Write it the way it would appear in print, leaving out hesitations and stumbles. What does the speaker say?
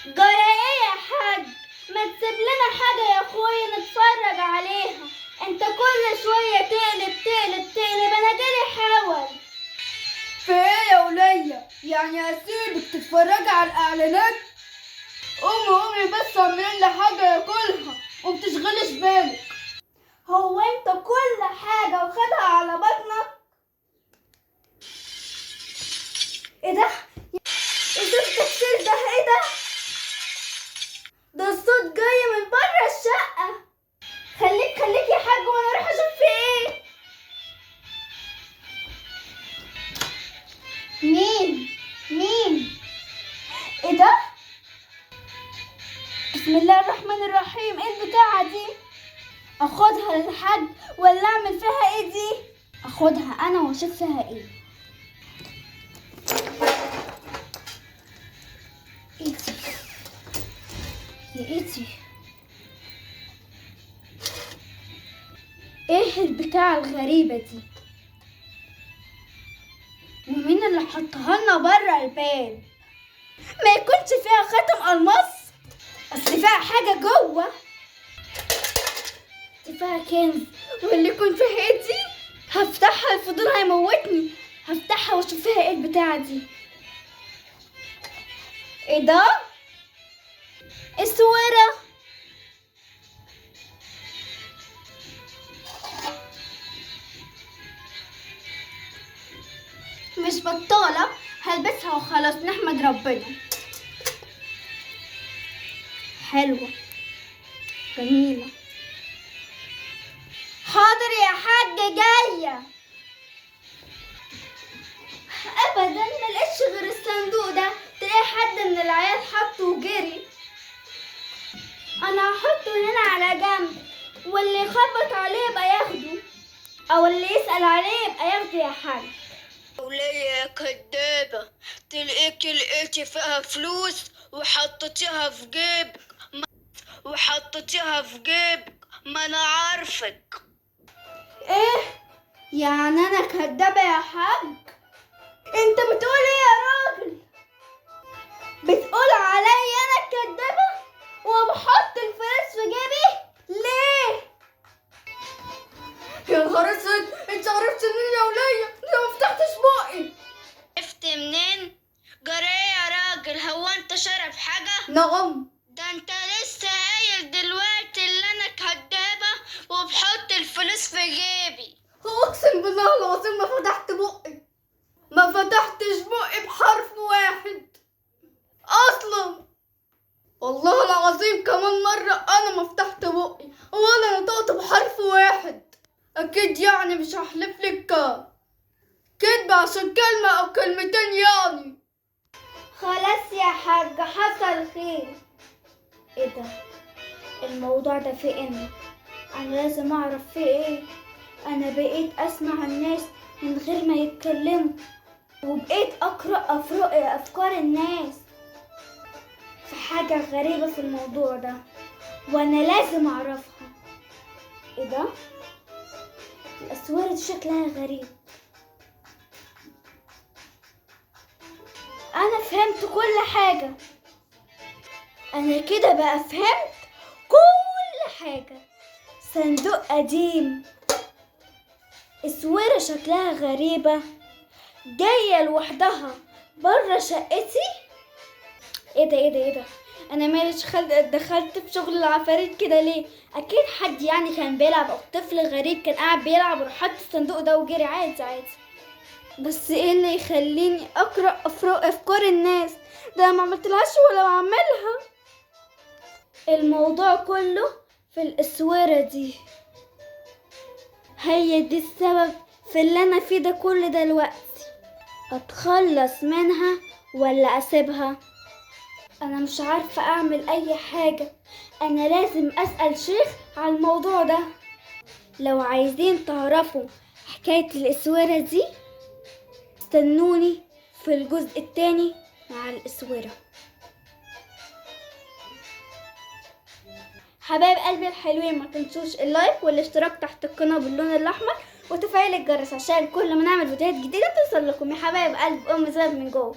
جرى ايه يا حاج؟ ما تسيب لنا حاجة يا اخويا نتفرج عليها. انت كل شوية تقلب انا جالي حول. في ايه يا ولية؟ يعني هسيبك تتفرجي على الاعلانات؟ قومي بس اعملي لي حاجة ياكلها ومتشغلش بالك. هو انت كل حاجة واخدها على بطنك؟ ايه ده؟ ازاز التكسير ده ايه ده؟ ده الصوت جاي من بره الشقة. خليك يا حاج وانا اروح اشوف في ايه. مين؟ ايه ده؟ بسم الله الرحمن الرحيم. ايه البتاعة دي؟ اخدها للحاج ولا اعمل فيها ايه دي؟ اخدها انا واشوف فيها ايه. ايتي ايه البتاعة الغريبة دي؟ ومين اللي حطها لنا بره الباب؟ ما يكونش فيها خاتم الماس؟ اصل فيها حاجة جوه. فيها كنز، واللي يكون فيها ايه دي؟ هفتحها الفضول هيموتني. هفتحها واشوف فيها ايه البتاعة دي. ايه ده؟ السويرة. مش بطالة، هلبسها وخلاص نحمد ربنا. حلوة جميلة. حاضر يا حاج جاية. ابدا ملقتش غير الصندوق ده. تلاقي حد من العيال حطه وجري. انا هحطه هنا على جنب، واللي يخبط عليه يبقى ياخده، او اللي يسأل عليه يبقى ياخده يا حاج. وليه يا كدابة؟ تلاقيكي لقيتي فيها فلوس وحطيتيها في جيبك. ما انا عارفك. ايه يعني انا كدابة يا حاج؟ انت بتقول ايه يا راجل؟ بتقول عليا انا كدابة وبحط الفلوس في جيبي؟ ليه؟ يا نهار اسود، انت عرفت منين يا ولية؟ انا ما فتحتش بقي. عرفت منين؟ جرى يا راجل، هو انت شارب حاجة؟ نعم. ده انت لسه قايل دلوقتي اللي انا كدابة وبحط الفلوس في جيبي. اقسم بالله العظيم ما فتحت بقي. ما فتحتش بقي بحرف واحد اصلا. والله العظيم كمان مرة انا ما فتحت بقي ولا نطقت بحرف واحد. اكيد يعني مش هحلف لك كدب عشان كلمة او كلمتين يعني. خلاص يا حاج حصل خير. ايه ده؟ الموضوع ده فيه ايه؟ انا لازم اعرف فيه ايه. انا بقيت اسمع الناس من غير ما يتكلموا، وبقيت اقرأ افكار الناس. في حاجة غريبة في الموضوع ده وانا لازم اعرفها. ايه ده؟ الاسوار دي شكلها غريب. انا فهمت كل حاجة. انا كده بقى فهمت كل حاجة. صندوق قديم، اسورة شكلها غريبة جاية لوحدها بره شقتي. ايه ده؟ انا ماليش دخلت في شغل العفاريت كده ليه؟ اكيد حد يعني كان بيلعب، او طفل غريب كان قاعد بيلعب وراح حط الصندوق ده وجري. عادي. بس ايه اللي يخليني اقرا افكار الناس؟ ده ما عملتلهاش ولا بعملها. الموضوع كله في الاسوره دي. هي دي السبب في اللي انا فيه ده كل دلوقتي. اتخلص منها ولا اسيبها؟ انا مش عارفه اعمل اي حاجه. انا لازم اسال شيخ على الموضوع ده. لو عايزين تعرفوا حكايه الاسوره دي استنوني في الجزء الثاني مع الاسوره. حبايب قلبي الحلوين، ما تنسوش اللايك والاشتراك تحت القناه باللون الاحمر وتفعيل الجرس عشان كل ما نعمل فيديوهات جديده توصل لكم. يا حبايب قلب ام زاد من جوه.